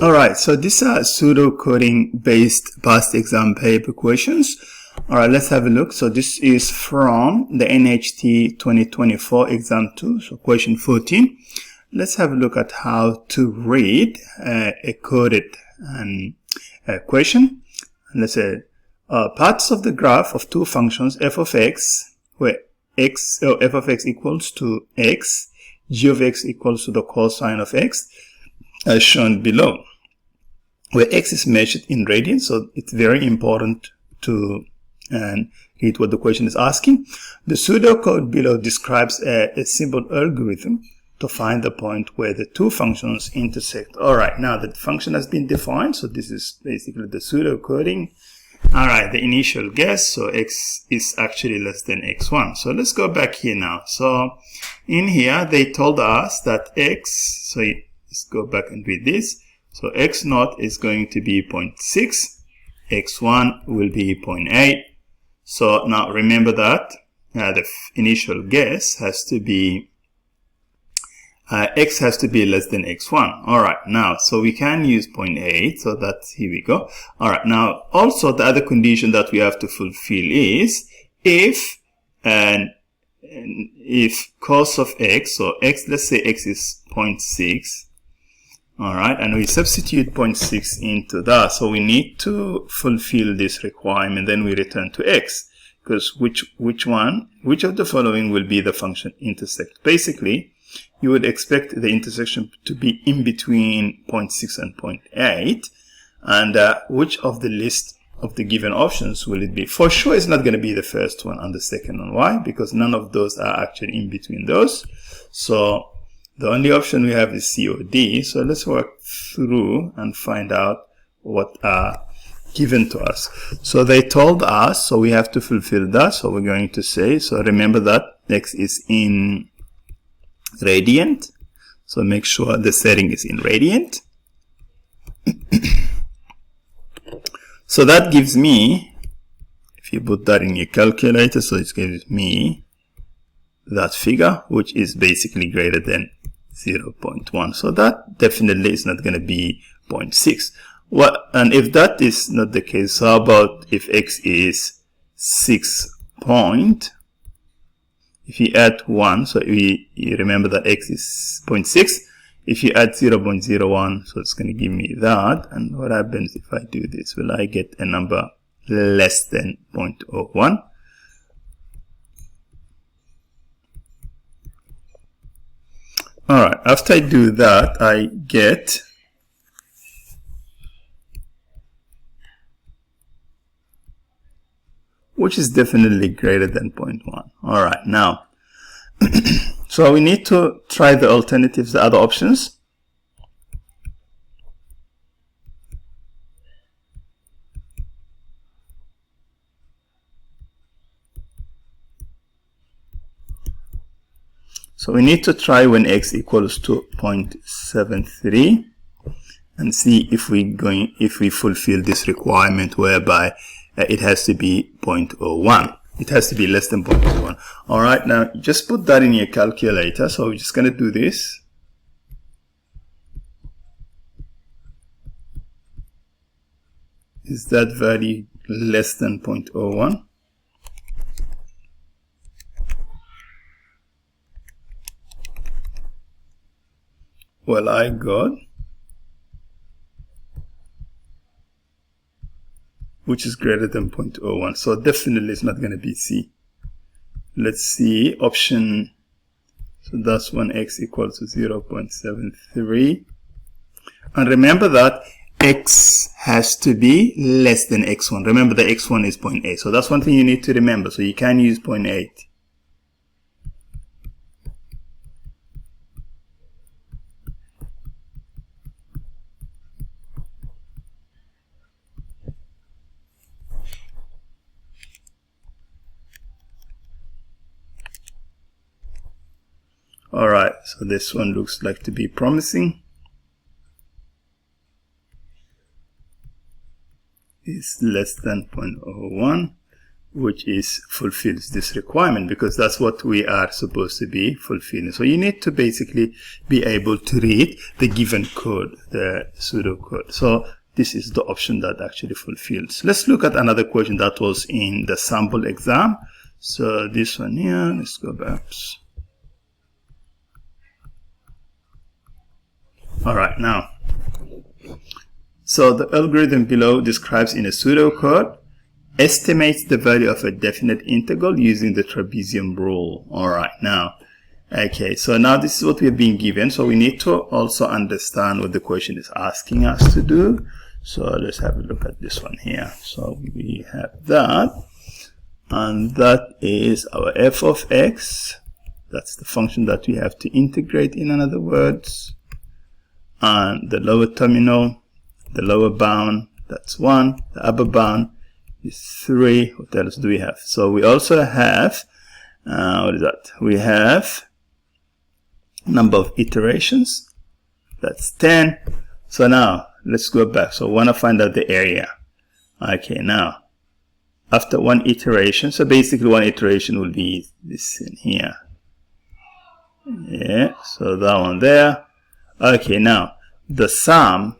Alright, so these are pseudocoding based past exam paper questions. Alright, let's have a look. So this is from the NHT 2024 exam 2, so question 14. Let's have a look at how to read a coded question. Let's say parts of the graph of two functions f of x, where f of x equals to x, g of x equals to the cosine of x, as shown below, where x is measured in radians. So it's very important to read what the question is asking. The pseudocode below describes a simple algorithm to find the point where the two functions intersect. Alright, now the function has been defined, so this is basically the pseudocoding. Alright, the initial guess, so x is actually less than x1. So let's go back here now. So in here they told us that x, so let's go back and read this. So x0 is going to be 0.6, x1 will be 0.8. So now remember that the initial guess has to be x has to be less than x1. Alright, now so we can use 0.8, so that's, here we go. Alright, now also the other condition that we have to fulfill is if cos of x, so x, let's say x is 0.6. Alright, and we substitute 0.6 into that. So we need to fulfill this requirement, then we return to x. Because which of the following will be the function intersect? Basically, you would expect the intersection to be in between 0.6 and 0.8. And which of the list of the given options will it be? For sure, it's not going to be the first one and the second one. Why? Because none of those are actually in between those. So the only option we have is C or D. So let's work through and find out what are given to us. So they told us, so we have to fulfill that. So we're going to say, so remember that x is in radiant. So make sure the setting is in radiant. So that gives me, if you put that in your calculator, so it gives me that figure, which is basically greater than 0.1. So that definitely is not going to be 0.6. Well, and if that is not the case, how about if x is 6 point? If you add 1, so you remember that x is 0.6. If you add 0.01, so it's going to give me that. And what happens if I do this? Will I get a number less than 0.01? Alright, after I do that, I get which is definitely greater than 0.1. Alright, now, so we need to try the alternatives, the other options. So we need to try when x equals to 0.73 and see if we fulfill this requirement whereby it has to be 0.01. It has to be less than 0.01. Alright, now just put that in your calculator. So we're just going to do this. Is that value less than 0.01? Well, I got, which is greater than 0.01. So definitely it's not going to be C. Let's see option. So that's when x equals to 0.73. And remember that x has to be less than x1. Remember the x1 is 0.8. So that's one thing you need to remember. So you can use 0.8. Alright, so this one looks like to be promising. It's less than 0.01. which is fulfills this requirement, because that's what we are supposed to be fulfilling. So you need to basically be able to read the given code, the pseudocode. So this is the option that actually fulfills. Let's look at another question that was in the sample exam. So this one here, let's go back. All right, now, so the algorithm below describes in a pseudocode estimates the value of a definite integral using the trapezium rule. All right, now, okay, so now this is what we have been given. So we need to also understand what the question is asking us to do. So let's have a look at this one here. So we have that, and that is our f of x. That's the function that we have to integrate, in other words. And the lower terminal, the lower bound, that's 1. The upper bound is 3. What else do we have? So we also have, what is that? We have number of iterations. That's 10. So now, let's go back. So I want to find out the area. Okay, now, after one iteration, so basically one iteration will be this in here. Yeah, so that one there. Okay, now, the sum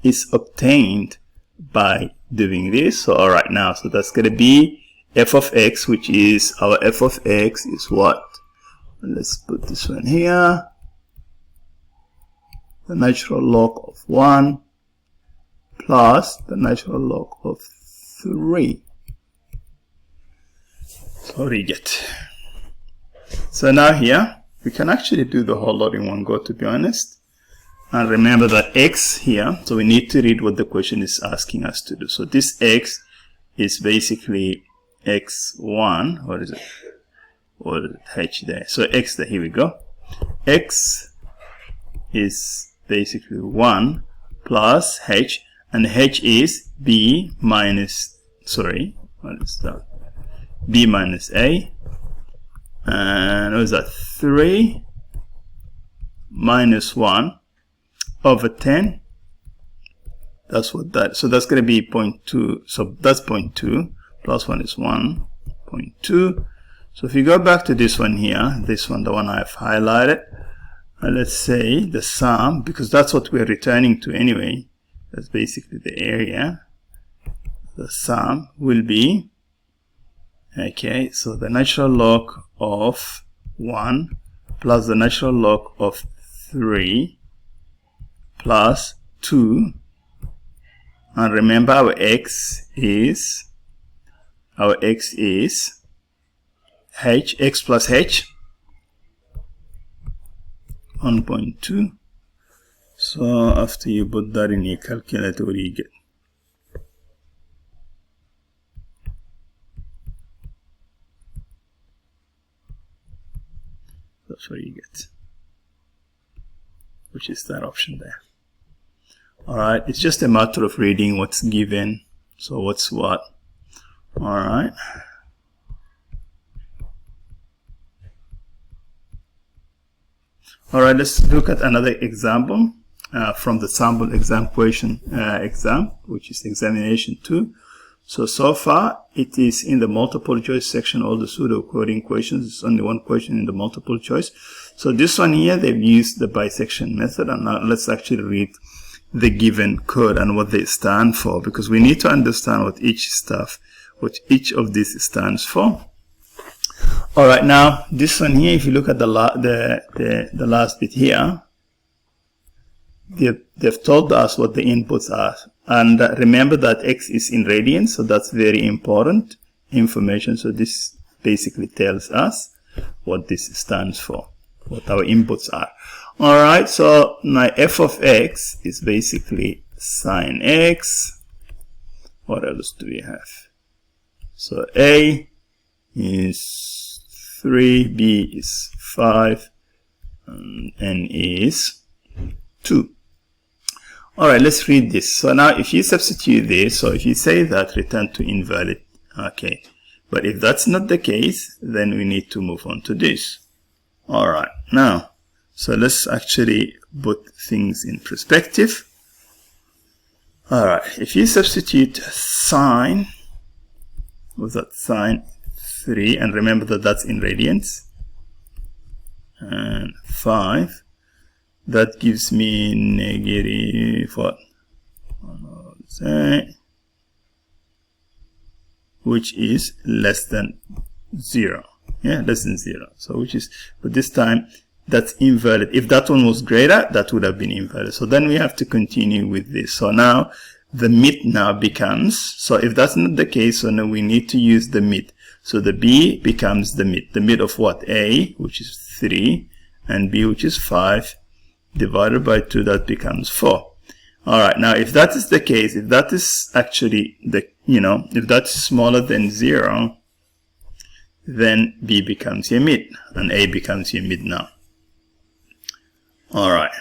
is obtained by doing this. So, all right, now, so that's going to be f of x, which is our f of x is what? Let's put this one here. The natural log of 1 plus the natural log of 3. So, we get. So, now here, we can actually do the whole lot in one go, to be honest. And remember that x here, so we need to read what the question is asking us to do. So this x is basically x1, what is it? Or h there. So x there, here we go. X is basically 1 plus h, and h is b minus, sorry, what is that? B minus a. And what is that? 3 minus 1 over 10. That's what that, so that's going to be 0.2. So that's 0.2 plus 1 is 1.2. So if you go back to this one here, this one, the one I have highlighted, and let's say the sum, because that's what we're returning to anyway, that's basically the area. The sum will be, okay, so the natural log of 1 plus the natural log of 3 plus 2, and remember our x is h, x plus h, 1.2. So after you put that in your calculator, what do you get? That's what you get, which is that option there. Alright, it's just a matter of reading what's given. So what's what? Alright. Alright, let's look at another example from the sample exam question exam, which is examination 2. So far, it is in the multiple choice section, all the pseudocoding questions. It's only one question in the multiple choice. So this one here, they've used the bisection method. And now let's actually read the given code and what they stand for, because we need to understand what each of these stands for. All right, now this one here, if you look at the last bit here, they've told us what the inputs are. And remember that x is in radians, so that's very important information. So this basically tells us what this stands for, what our inputs are. All right, so my f of x is basically sine x. What else do we have? So a is 3, b is 5, and n is 2. All right, let's read this. So now if you substitute this, so if you say that return to invalid, okay. But if that's not the case, then we need to move on to this. All right, now, so let's actually put things in perspective. All right, if you substitute sine was that sine 3, and remember that that's in radians, and 5, that gives me negative what? Which is less than 0. Yeah, less than 0. So which is, but this time that's invalid. If that one was greater, that would have been invalid. So then we have to continue with this. So now the mid now becomes, so if that's not the case, so now we need to use the mid. So the B becomes the mid of what? A, which is 3, and B, which is 5, divided by 2, that becomes 4. Alright, now if that is the case, if that is actually the, if that's smaller than 0, then B becomes your mid, and A becomes your mid now. Alright.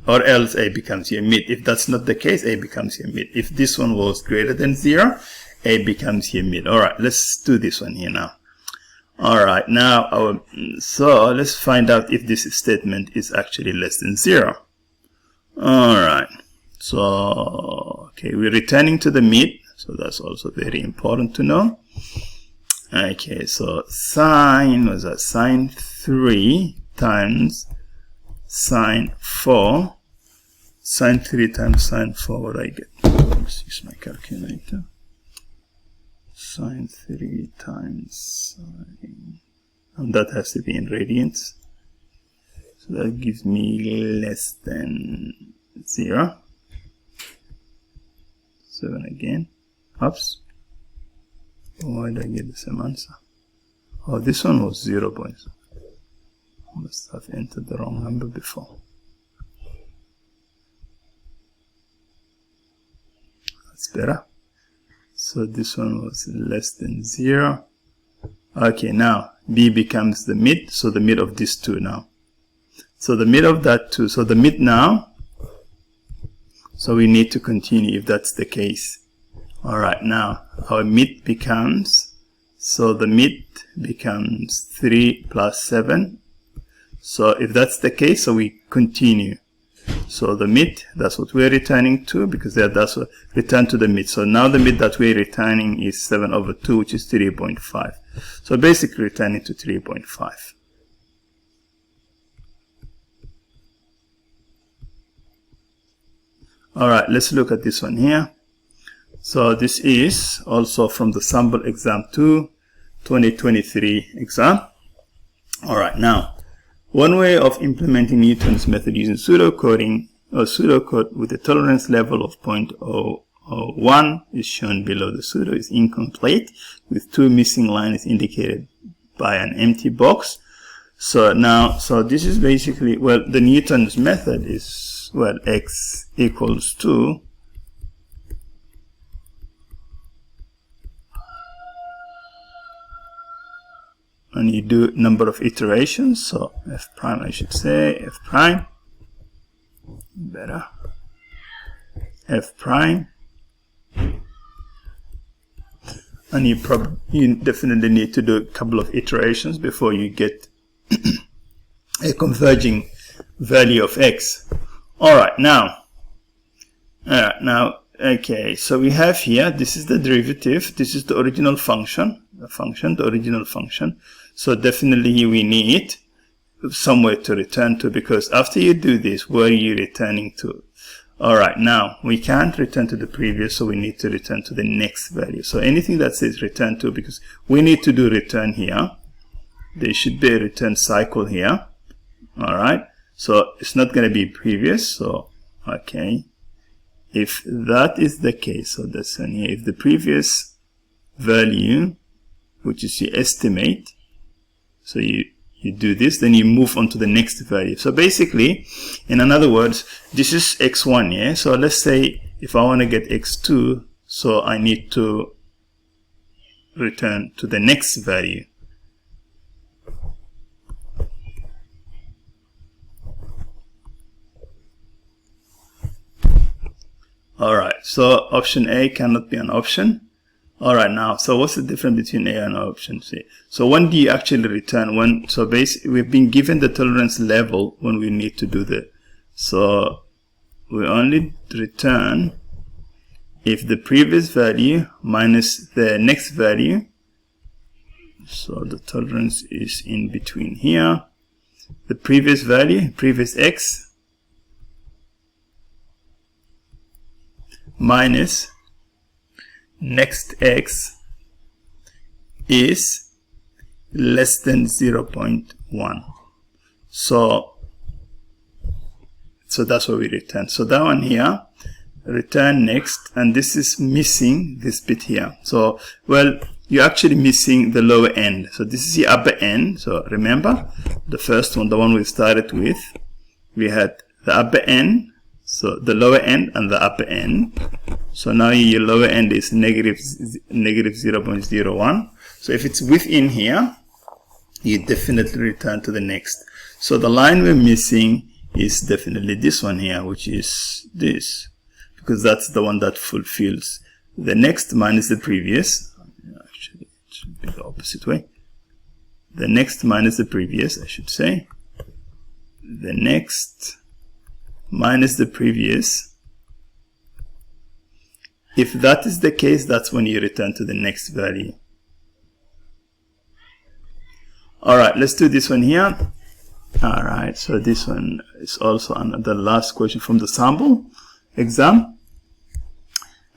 Or else A becomes your mid. If that's not the case, A becomes your mid. If this one was greater than 0, A becomes your mid. Alright, let's do this one here now. Alright, now so let's find out if this statement is actually less than 0. Alright, so okay, we're returning to the mid, so that's also very important to know. Okay, so sine was that sine 3 times sine 4. Sine 3 times sine 4, what do I get? Let's use my calculator. Sine 3 times sine, and that has to be in radians. So that gives me less than 0. 7 again. Oops. Why did I get the same answer? Oh, this one was 0 points. I must have entered the wrong number before. That's better. So this one was less than 0. Okay, now B becomes the mid, so the mid of this 2 now. So the mid of that 2, so the mid now, so we need to continue if that's the case. Alright, now our mid becomes, so the mid becomes 3 plus 7. So if that's the case, so we continue. So the mid, that's what we're returning to, because that's what return to the mid. So now the mid that we're returning is 7 over 2, which is 3.5. So basically returning to 3.5. Alright, let's look at this one here. So this is also from the sample exam 2, 2023 exam. Alright, now, one way of implementing Newton's method using pseudocoding or pseudocode with a tolerance level of 0.001 is shown below. The pseudo is incomplete with 2 missing lines indicated by an empty box. So now, so this is basically, well, the Newton's method is, well, x equals 2 and you do number of iterations, so f prime, I should say f prime, better, f prime, and you definitely need to do a couple of iterations before you get a converging value of x. Alright, now okay, so we have here, this is the derivative, this is the original function, the original function. So definitely we need somewhere to return to, because after you do this, where are you returning to? Alright, now we can't return to the previous, so we need to return to the next value. So anything that says return to, because we need to do return here, there should be a return cycle here. Alright, so it's not going to be previous, so okay. If that is the case, so that's one here, if the previous value, which is your estimate, so you do this, then you move on to the next value. So basically, in other words, this is x1, yeah? So let's say if I want to get x2, so I need to return to the next value. Alright, so option A cannot be an option. Alright, now, so what's the difference between A and option C? So when do you actually return? When, so basically, we've been given the tolerance level when we need to do the, so we only return if the previous value minus the next value, so the tolerance is in between here, the previous value, previous x, minus next x is less than 0.1. So that's what we return. So that one here, return next, and this is missing this bit here. So, well, you're actually missing the lower end. So this is the upper end. So remember, the first one, the one we started with, we had the upper end, so the lower end and the upper end. So now your lower end is negative 0.01. So if it's within here, you definitely return to the next. So the line we're missing is definitely this one here, which is this, because that's the one that fulfills the next minus the previous. Actually, it should be the opposite way. The next minus the previous, I should say. The next minus the previous. If that is the case, that's when you return to the next value. Alright, let's do this one here. Alright, so this one is also the last question from the sample exam.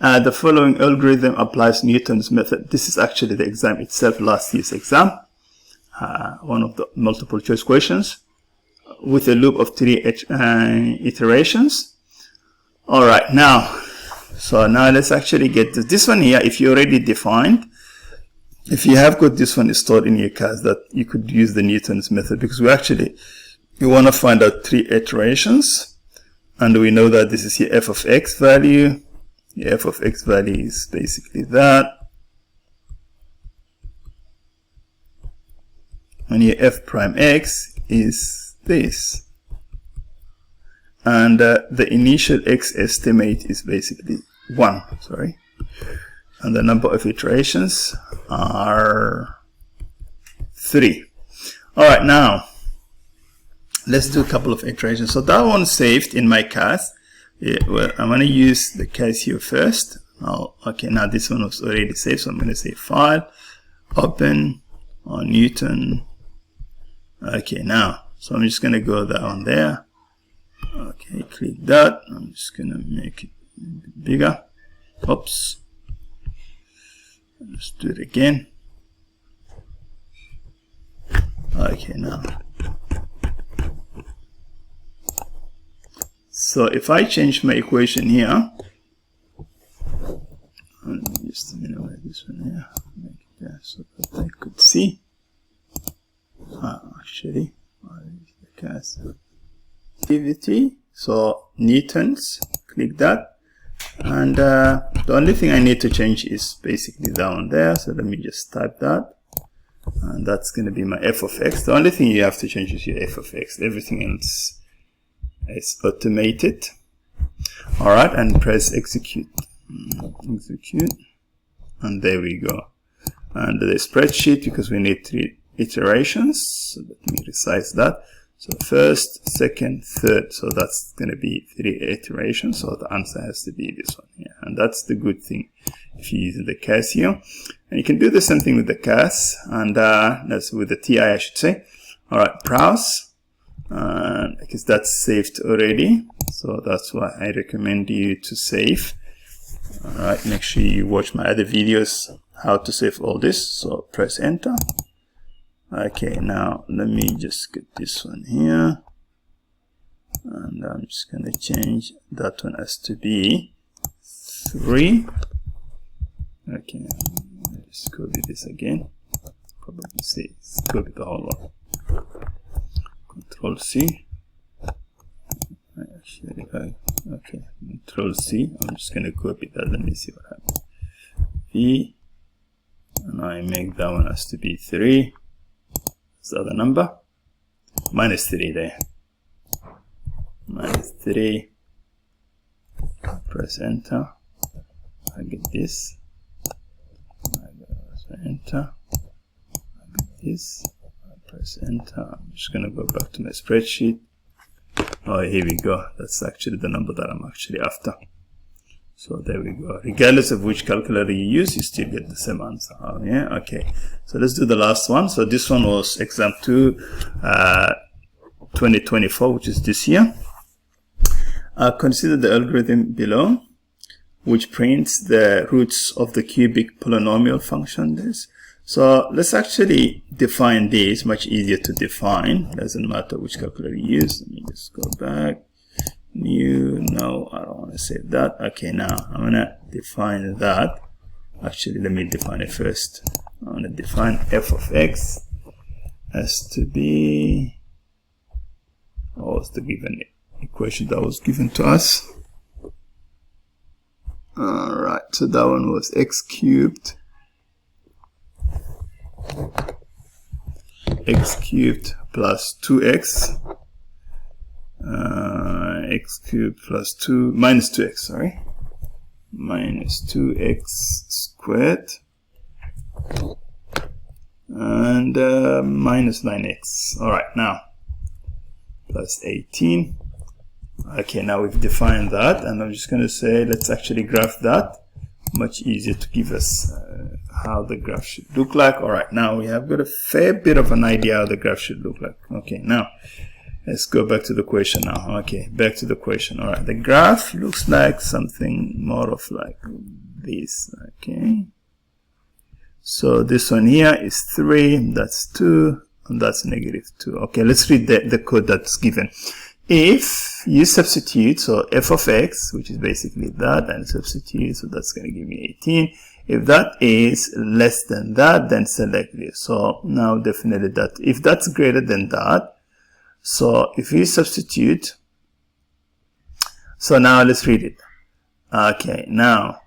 The following algorithm applies Newton's method. This is actually the exam itself, last year's exam. One of the multiple choice questions with a loop of 3 iterations. Alright, now let's actually get this one here. If you already defined, if you have got this one stored in your class, that you could use the Newton's method, because we want to find out 3 iterations, and we know that this is your f of x value. Your f of x value is basically that, and your f prime x is this, and the initial x estimate is basically 1, sorry, and the number of iterations are 3. Alright, now let's do a couple of iterations. So that one saved in my class. Yeah, well, I'm going to use the Casio first. Okay, now this one was already saved, so I'm going to say File, Open, or Newton. Okay, now, so I'm just going to go down there. Okay, click that. I'm just going to make it bigger. Oops. Let's do it again. Okay, now. So if I change my equation here, just minimize this one here, make it there so that I could see. Actually, the cast activity. So Newtons, click that, and the only thing I need to change is basically down there. So let me just type that, and that's going to be my f of x. The only thing you have to change is your f of x. Everything else is automated. Alright, and press execute. Execute, and there we go. And the spreadsheet, because we need 3 iterations, so let me resize that. So first, second, third, so that's going to be 3 iterations, so the answer has to be this one here. And that's the good thing if you use the Casio. And you can do the same thing with the CAS, and that's with the TI, I should say. Alright, browse. Because that's saved already, so that's why I recommend you to save. Alright, make sure you watch my other videos how to save all this. So press enter. Okay, now let me just get this one here, and I'm just going to change that one as to be 3. Okay, let's copy this again. Probably say copy the whole one. Control C. Actually, okay, Control C. I'm just going to copy that. Let me see what happens. V, and I make that one as to be 3. Is that the number? Minus 3 there. Minus 3. Press enter. I get this. I press enter. I get this. Press enter. I'm just going to go back to my spreadsheet. Oh, here we go. That's actually the number that I'm actually after. So there we go. Regardless of which calculator you use, you still get the same answer. Oh, yeah, okay. So let's do the last one. So this one was exam 2, 2024, which is this year. Consider the algorithm below, which prints the roots of the cubic polynomial function. So let's actually define this. Much easier to define. Doesn't matter which calculator you use. Let me just go back. New. No, I don't want to save that. Okay, now I'm gonna define that. Actually, let me define it first. I'm gonna define f of x as to be, what was the given equation that was given to us? Alright, so that one was x cubed plus 2x x cubed plus 2 minus 2x, sorry, minus 2x squared and minus 9x. All right, now plus 18. Okay, now we've defined that, and I'm just going to say let's actually graph that. Much easier to give us how the graph should look like. All right, now we have got a fair bit of an idea how the graph should look like. Okay, now let's go back to the question now. Okay, back to the question. All right, the graph looks like something more of like this. Okay, so this one here is 3, that's 2, and that's -2. Okay, let's read the code that's given. If you substitute, so f of x, which is basically that, and substitute, so that's going to give me 18. If that is less than that, then select this. So now definitely that. If that's greater than that, so if we substitute, so now let's read it. Okay, now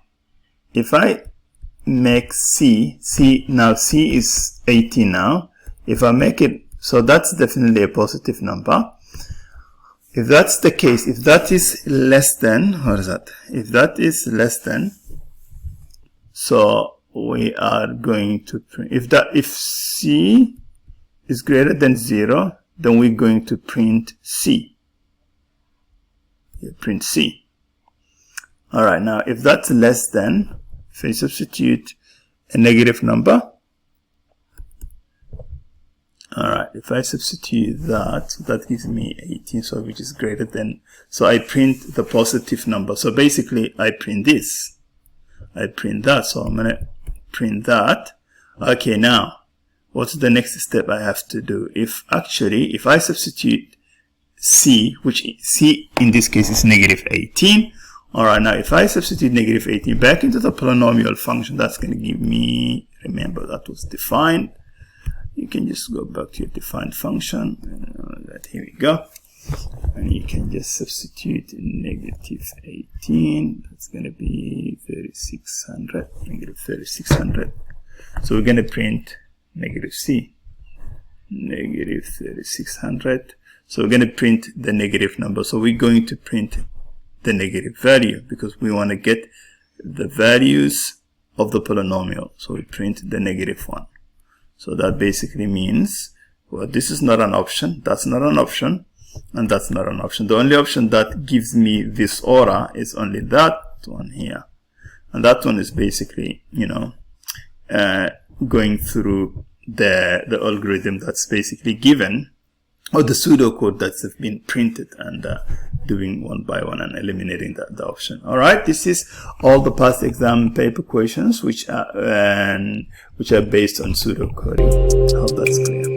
if I make c now c is 18 now. If I make it, so that's definitely a positive number. If that's the case, if that is less than, what is that? If that is less than, so we are going to print, if c is greater than 0, then we're going to print C. Print C. Alright, now if that's less than, if I substitute a negative number, alright, if I substitute that, that gives me 18, so which is greater than, so I print the positive number. So basically I print this, I print that, so I'm gonna print that. Okay, now what's the next step I have to do? If I substitute C, which C in this case is -18. Alright, now if I substitute -18 back into the polynomial function, that's going to give me, remember that was defined. You can just go back to your defined function. Here we go. And you can just substitute -18. That's going to be 3600, -3600. So we're going to print -C, -3600. So we're going to print the negative number. So we're going to print the negative value because we want to get the values of the polynomial. So we print the -1. So that basically means, well, this is not an option, that's not an option, and that's not an option. The only option that gives me this order is only that one here. And that one is basically, you know, going through the algorithm that's basically given, or the pseudocode that's been printed, and doing one by one and eliminating the option. All right, this is all the past exam paper questions which are based on pseudocoding. I hope that's clear.